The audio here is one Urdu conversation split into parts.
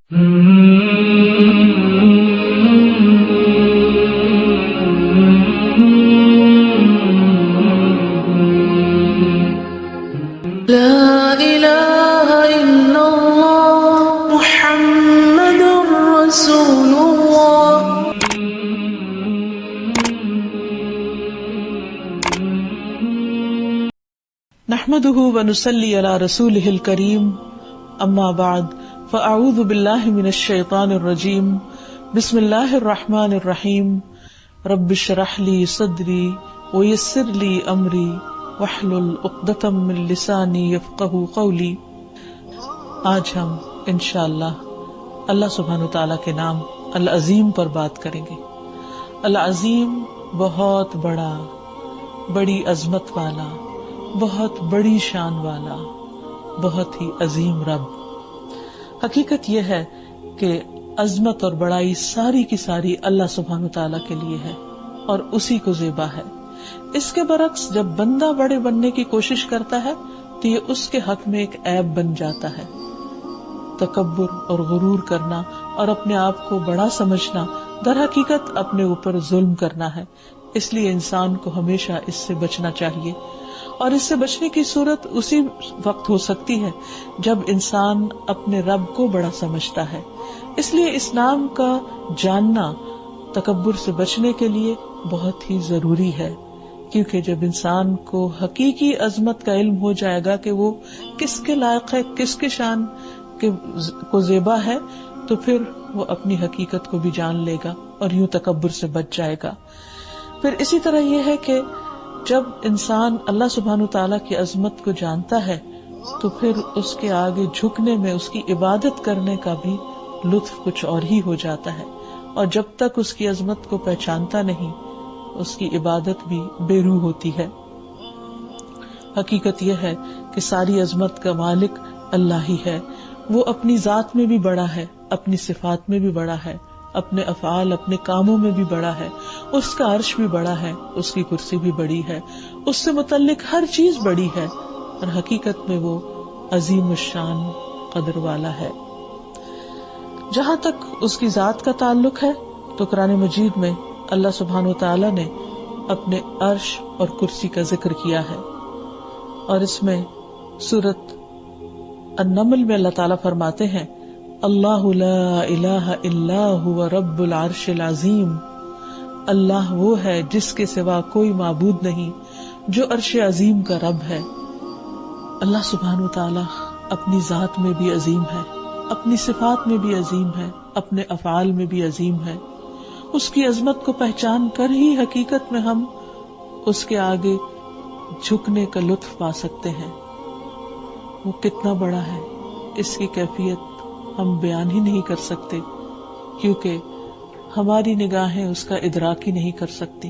لا إله إلا الله محمد رسول الله. نحمده ونصلي على رسوله الكريم اما بعد فاعوذ بالله من الشيطان الرجيم بسم الله الرحمن الرحيم رب اشرح لي صدري ويسر لي امري واحلل عقدة من لساني يفقهوا قولي. آج ہم انشاءاللہ اللہ سبحانہ وتعالیٰ کے نام العظیم پر بات کریں گے. العظیم بہت بڑا، بڑی عظمت والا، بہت بڑی شان والا، بہت ہی عظیم رب. حقیقت یہ ہے کہ عظمت اور بڑائی ساری کی ساری اللہ سبحانہ وتعالیٰ کے لیے ہے اور اسی کو زیبا ہے. اس کے برعکس جب بندہ بڑے بننے کی کوشش کرتا ہے تو یہ اس کے حق میں ایک عیب بن جاتا ہے. تکبر اور غرور کرنا اور اپنے آپ کو بڑا سمجھنا در حقیقت اپنے اوپر ظلم کرنا ہے. اس لیے انسان کو ہمیشہ اس سے بچنا چاہیے، اور اس سے بچنے کی صورت اسی وقت ہو سکتی ہے جب انسان اپنے رب کو بڑا سمجھتا ہے. اس لیے اس نام کا جاننا تکبر سے بچنے کے لیے بہت ہی ضروری ہے، کیونکہ جب انسان کو حقیقی عظمت کا علم ہو جائے گا کہ وہ کس کے لائق ہے، کس کے شان کو زیبا ہے، تو پھر وہ اپنی حقیقت کو بھی جان لے گا اور یوں تکبر سے بچ جائے گا. پھر اسی طرح یہ ہے کہ جب انسان اللہ سبحانہ تعالیٰ کی عظمت کو جانتا ہے تو پھر اس کے آگے جھکنے میں، اس کی عبادت کرنے کا بھی لطف کچھ اور ہی ہو جاتا ہے. اور جب تک اس کی عظمت کو پہچانتا نہیں، اس کی عبادت بھی بے روح ہوتی ہے. حقیقت یہ ہے کہ ساری عظمت کا مالک اللہ ہی ہے. وہ اپنی ذات میں بھی بڑا ہے، اپنی صفات میں بھی بڑا ہے، اپنے افعال، اپنے کاموں میں بھی بڑا ہے. اس کا عرش بھی بڑا ہے، اس کی کرسی بھی بڑی ہے، اس سے متعلق ہر چیز بڑی ہے، اور حقیقت میں وہ عظیم الشان قدر والا ہے. جہاں تک اس کی ذات کا تعلق ہے تو قرآن مجید میں اللہ سبحانہ وتعالی نے اپنے عرش اور کرسی کا ذکر کیا ہے، اور اس میں سورۃ النمل میں اللہ تعالیٰ فرماتے ہیں اللہ لا الہ الا هو رب العرش العظیم. اللہ وہ ہے جس کے سوا کوئی معبود نہیں، جو عرش عظیم کا رب ہے. اللہ سبحانہ وتعالی اپنی ذات میں بھی عظیم ہے، اپنی صفات میں بھی عظیم ہے، اپنے افعال میں بھی عظیم ہے. اس کی عظمت کو پہچان کر ہی حقیقت میں ہم اس کے آگے جھکنے کا لطف پا سکتے ہیں. وہ کتنا بڑا ہے، اس کی کیفیت ہم بیان ہی نہیں کر سکتے، کیونکہ ہماری نگاہیں اس کا ادراک ہی نہیں کر سکتی.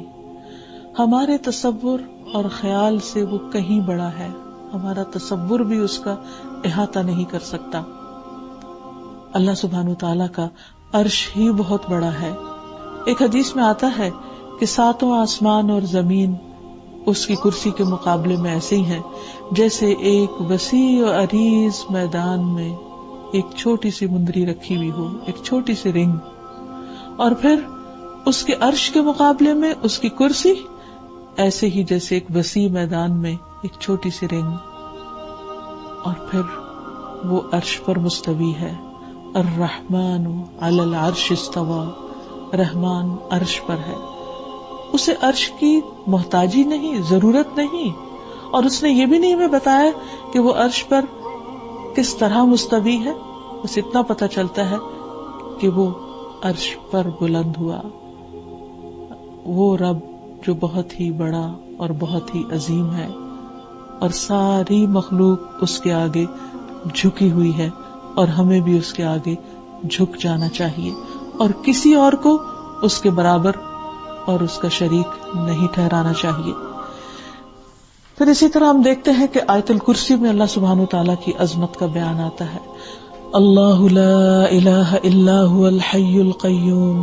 ہمارے تصور اور خیال سے وہ کہیں بڑا ہے، ہمارا تصور بھی اس کا احاطہ نہیں کر سکتا. اللہ سبحانہ وتعالیٰ کا عرش ہی بہت بڑا ہے. ایک حدیث میں آتا ہے کہ ساتوں آسمان اور زمین اس کی کرسی کے مقابلے میں ایسے ہی ہیں جیسے ایک وسیع و عریض میدان میں ایک چھوٹی سی مندری رکھی ہوئی ہو، ایک چھوٹی سی رنگ. اور پھر اس کے عرش کے مقابلے میں اس کی کرسی ایسے ہی جیسے ایک وسیع میدان میں ایک چھوٹی سی رنگ. اور پھر وہ عرش پر مستوی ہے. الرحمن علی العرش استوى، رحمان عرش پر ہے. اسے عرش کی محتاجی نہیں، ضرورت نہیں، اور اس نے یہ بھی نہیں ہمیں بتایا کہ وہ عرش پر کس طرح مستوی ہے. بس اتنا پتہ چلتا ہے کہ وہ عرش پر بلند ہوا. وہ رب جو بہت ہی بڑا اور بہت ہی عظیم ہے، اور ساری مخلوق اس کے آگے جھکی ہوئی ہے، اور ہمیں بھی اس کے آگے جھک جانا چاہیے، اور کسی اور کو اس کے برابر اور اس کا شریک نہیں ٹھہرانا چاہیے. پھر اسی طرح ہم دیکھتے ہیں کہ آیت الکرسی میں اللہ سبحانہ وتعالیٰ کی عظمت کا بیان آتا ہے. اللہ لا الہ الا هو الحی القیوم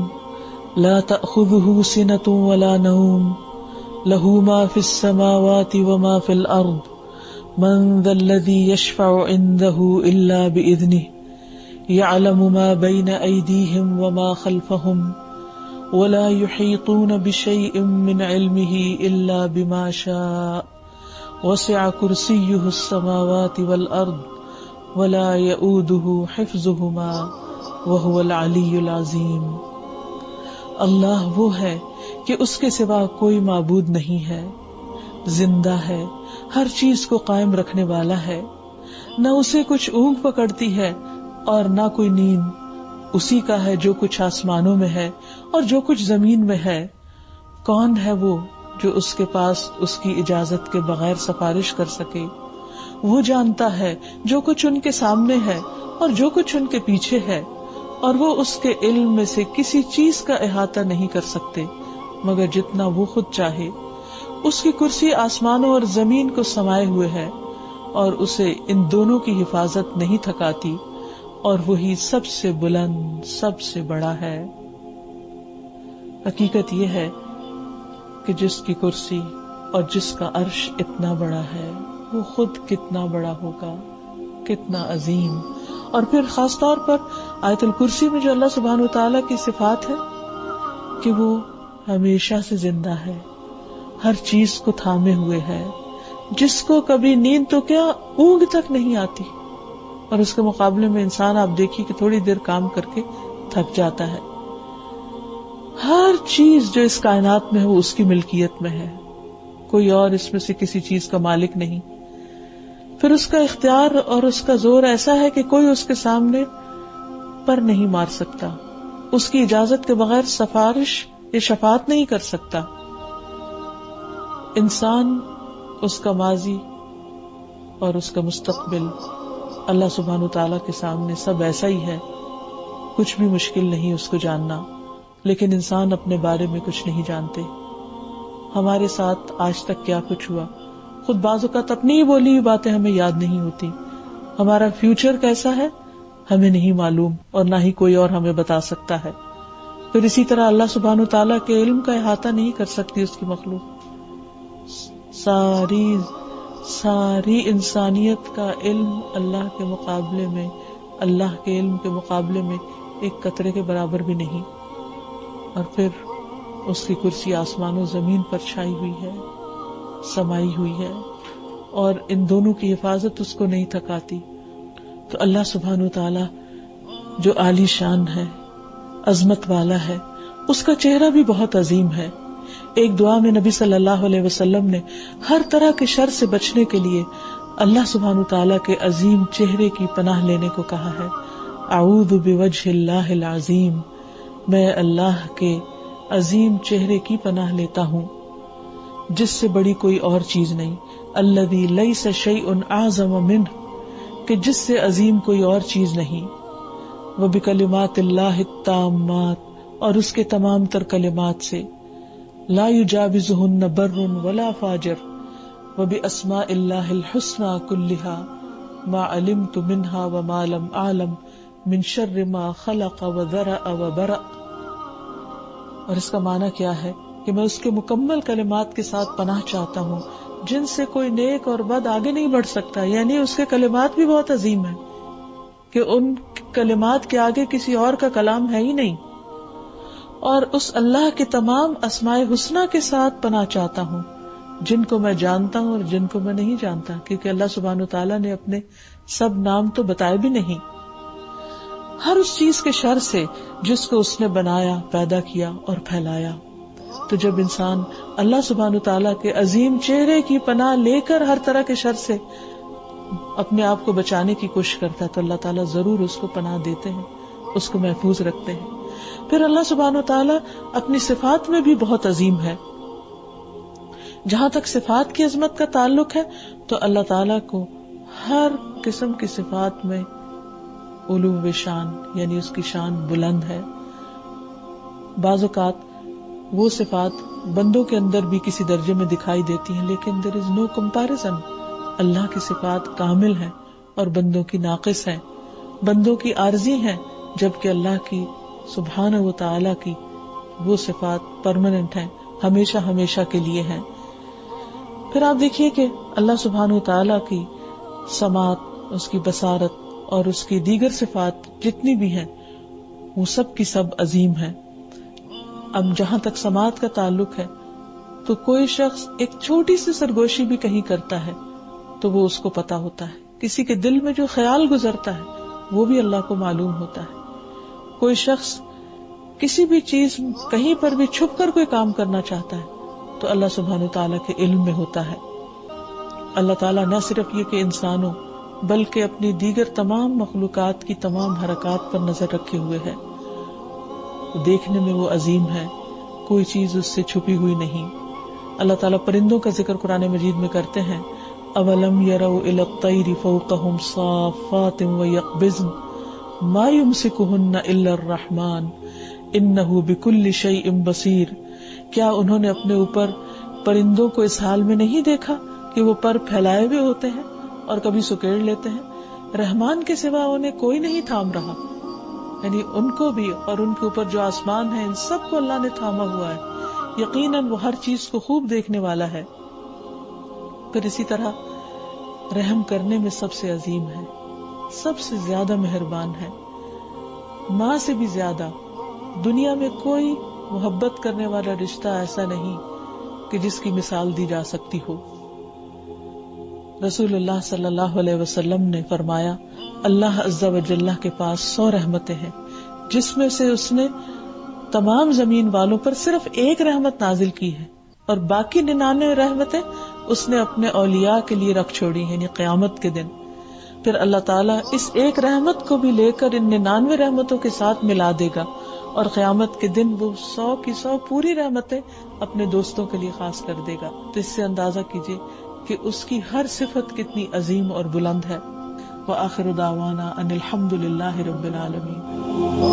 لا تأخذه سنة ولا نوم له ما في السماوات وما في الأرض من ذا الذي يشفع عنده إلا بإذنه يعلم ما بين أيديهم وما خلفهم ولا يحيطون بشيء من علمه إلا بما شاء وسع كرسيه السماوات والأرض ولا يؤوده حفظهما وهو العلي العظيم۔ اللہ وہ ہے کہ اس کے سوا کوئی معبود نہیں ہے، زندہ ہے، ہر چیز کو قائم رکھنے والا ہے، نہ اسے کچھ اونگ پکڑتی ہے اور نہ کوئی نیند، اسی کا ہے جو کچھ آسمانوں میں ہے اور جو کچھ زمین میں ہے۔ کون ہے وہ جو اس کے پاس اس کی اجازت کے بغیر سفارش کر سکے؟ وہ جانتا ہے جو کچھ ان کے سامنے ہے اور جو کچھ ان کے پیچھے ہے، اور وہ اس کے علم میں سے کسی چیز کا احاطہ نہیں کر سکتے مگر جتنا وہ خود چاہے۔ اس کی کرسی آسمانوں اور زمین کو سمائے ہوئے ہے اور اسے ان دونوں کی حفاظت نہیں تھکاتی، اور وہی سب سے بلند، سب سے بڑا ہے۔ حقیقت یہ ہے کہ جس کی کرسی اور جس کا عرش اتنا بڑا ہے، وہ خود کتنا بڑا ہوگا، کتنا عظیم۔ اور پھر خاص طور پر آیت الکرسی میں جو اللہ سبحانہ وتعالیٰ کی صفات ہے کہ وہ ہمیشہ سے زندہ ہے، ہر چیز کو تھامے ہوئے ہے، جس کو کبھی نیند تو کیا اونگ تک نہیں آتی، اور اس کے مقابلے میں انسان آپ دیکھیے کہ تھوڑی دیر کام کر کے تھک جاتا ہے۔ ہر چیز جو اس کائنات میں ہے وہ اس کی ملکیت میں ہے، کوئی اور اس میں سے کسی چیز کا مالک نہیں۔ پھر اس کا اختیار اور اس کا زور ایسا ہے کہ کوئی اس کے سامنے پر نہیں مار سکتا، اس کی اجازت کے بغیر سفارش یا شفاعت نہیں کر سکتا۔ انسان، اس کا ماضی اور اس کا مستقبل اللہ سبحانہ وتعالیٰ کے سامنے سب ایسا ہی ہے، کچھ بھی مشکل نہیں اس کو جاننا، لیکن انسان اپنے بارے میں کچھ نہیں جانتے۔ ہمارے ساتھ آج تک کیا کچھ ہوا، خود بعض اوقات اپنی ہی بولی ہوئی باتیں ہمیں یاد نہیں ہوتی، ہمارا فیوچر کیسا ہے ہمیں نہیں معلوم، اور نہ ہی کوئی اور ہمیں بتا سکتا ہے۔ پھر اسی طرح اللہ سبحانہ وتعالیٰ کے علم کا احاطہ نہیں کر سکتی اس کی مخلوق۔ ساری انسانیت کا علم اللہ کے مقابلے میں، اللہ کے علم کے مقابلے میں ایک قطرے کے برابر بھی نہیں۔ اور پھر اس کی کرسی آسمان و زمین پر چھائی ہوئی ہے، سمائی ہوئی ہے، اور ان دونوں کی حفاظت اس کو نہیں تھکاتی۔ تو اللہ سبحانہ وتعالی جو عالی شان ہے، عظمت والا ہے، اس کا چہرہ بھی بہت عظیم ہے۔ ایک دعا میں نبی صلی اللہ علیہ وسلم نے ہر طرح کے شر سے بچنے کے لیے اللہ سبحانہ وتعالی کے عظیم چہرے کی پناہ لینے کو کہا ہے۔ اعوذ بوجہ اللہ العظیم، میں اللہ کے عظیم چہرے کی پناہ لیتا ہوں جس سے بڑی کوئی اور چیز نہیں، الذی لیس شیء اعظم منہ، کہ جس سے عظیم کوئی اور چیز نہیں، وبکلمات اللہ التامات، اور اس کے تمام تر کلمات سے، لا یجاوزہن بر ولا فاجر، وباسماء اللہ الحسنى كلها ما علمت منها وما لم اعلم من شر ما خلق وذرأ وبرأ۔ اور اس کا معنی کیا ہے کہ میں اس کے مکمل کلمات کے ساتھ پناہ چاہتا ہوں جن سے کوئی نیک اور بد آگے نہیں بڑھ سکتا، یعنی اس کے کلمات بھی بہت عظیم ہیں کہ ان کلمات کے آگے کسی اور کا کلام ہے ہی نہیں۔ اور اس اللہ کے تمام اسماء حسنہ کے ساتھ پناہ چاہتا ہوں جن کو میں جانتا ہوں اور جن کو میں نہیں جانتا، کیونکہ اللہ سبحانہ وتعالیٰ نے اپنے سب نام تو بتائے بھی نہیں۔ ہر اس چیز کے شر سے جس کو اس نے بنایا، پیدا کیا اور پھیلایا۔ تو جب انسان اللہ سبحانہ وتعالیٰ کے عظیم چہرے کی پناہ لے کر ہر طرح کے شر سے اپنے آپ کو بچانے کی کوشش کرتا ہے تو اللہ تعالیٰ ضرور اس کو پناہ دیتے ہیں، اس کو محفوظ رکھتے ہیں۔ پھر اللہ سبحانہ وتعالیٰ اپنی صفات میں بھی بہت عظیم ہے۔ جہاں تک صفات کی عظمت کا تعلق ہے تو اللہ تعالیٰ کو ہر قسم کی صفات میں علو شان، یعنی اس کی شان بلند ہے۔ بعض اوقات وہ صفات بندوں کے اندر بھی کسی درجے میں دکھائی دیتی ہیں، لیکن there is no comparison۔ اللہ کی صفات کامل ہیں اور بندوں کی ناقص ہیں، بندوں کی عارضی ہیں، جبکہ اللہ کی سبحانہ و تعالی کی وہ صفات پرماننٹ ہیں، ہمیشہ ہمیشہ کے لیے ہیں۔ پھر آپ دیکھیے کہ اللہ سبحانہ و تعالی کی سماعت، اس کی بصارت، اور اس کی دیگر صفات جتنی بھی ہیں وہ سب کی سب عظیم ہیں. اب جہاں تک سماعت کا تعلق ہے تو کوئی شخص ایک چھوٹی سی سرگوشی بھی کہیں کرتا ہے تو وہ اس کو پتا ہوتا ہے. کسی کے دل میں جو خیال گزرتا ہے وہ بھی اللہ کو معلوم ہوتا ہے. کوئی شخص کسی بھی چیز کہیں پر بھی چھپ کر کوئی کام کرنا چاہتا ہے تو اللہ سبحانہ تعالیٰ کے علم میں ہوتا ہے. اللہ تعالیٰ نہ صرف یہ کہ انسانوں بلکہ اپنی دیگر تمام مخلوقات کی تمام حرکات پر نظر رکھے ہوئے ہے. دیکھنے میں وہ عظیم ہے, کوئی چیز اس سے چھپی ہوئی نہیں. اللہ تعالیٰ پرندوں کا ذکر قرآن مجید میں کرتے ہیں, اولم یروا الی الطیر فوقہم صافات ویقبضن ما یمسکہن الا الرحمن انہ بکل شیء بصیر. کیا انہوں نے اپنے اوپر پرندوں کو اس حال میں نہیں دیکھا کہ وہ پر پھیلائے ہوئے ہوتے ہیں اور کبھی سکیڑ لیتے ہیں, رحمان کے سوا انہیں کوئی نہیں تھام رہا. یعنی ان کو بھی اور ان کے اوپر جو آسمان ہے ان سب کو اللہ نے تھاما ہوا ہے. یقیناً وہ ہر چیز کو خوب دیکھنے والا ہے. پھر اسی طرح رحم کرنے میں سب سے عظیم ہے, سب سے زیادہ مہربان ہے. ماں سے بھی زیادہ دنیا میں کوئی محبت کرنے والا رشتہ ایسا نہیں کہ جس کی مثال دی جا سکتی ہو. رسول اللہ صلی اللہ علیہ وسلم نے فرمایا, اللہ عز و جل کے پاس 100 رحمتیں ہیں جس میں سے اس نے تمام زمین والوں پر صرف ایک رحمت نازل کی ہے اور باقی 99 رحمتیں اس نے اپنے اولیاء کے لیے رکھ چھوڑی ہیں, یعنی قیامت کے دن. پھر اللہ تعالیٰ اس ایک رحمت کو بھی لے کر ان 99 رحمتوں کے ساتھ ملا دے گا اور قیامت کے دن وہ 100 کی 100 پوری رحمتیں اپنے دوستوں کے لیے خاص کر دے گا. تو اس سے اندازہ کیجئے کہ اس کی ہر صفت کتنی عظیم اور بلند ہے. وآخر دعوانا ان الحمد للہ رب العالمین.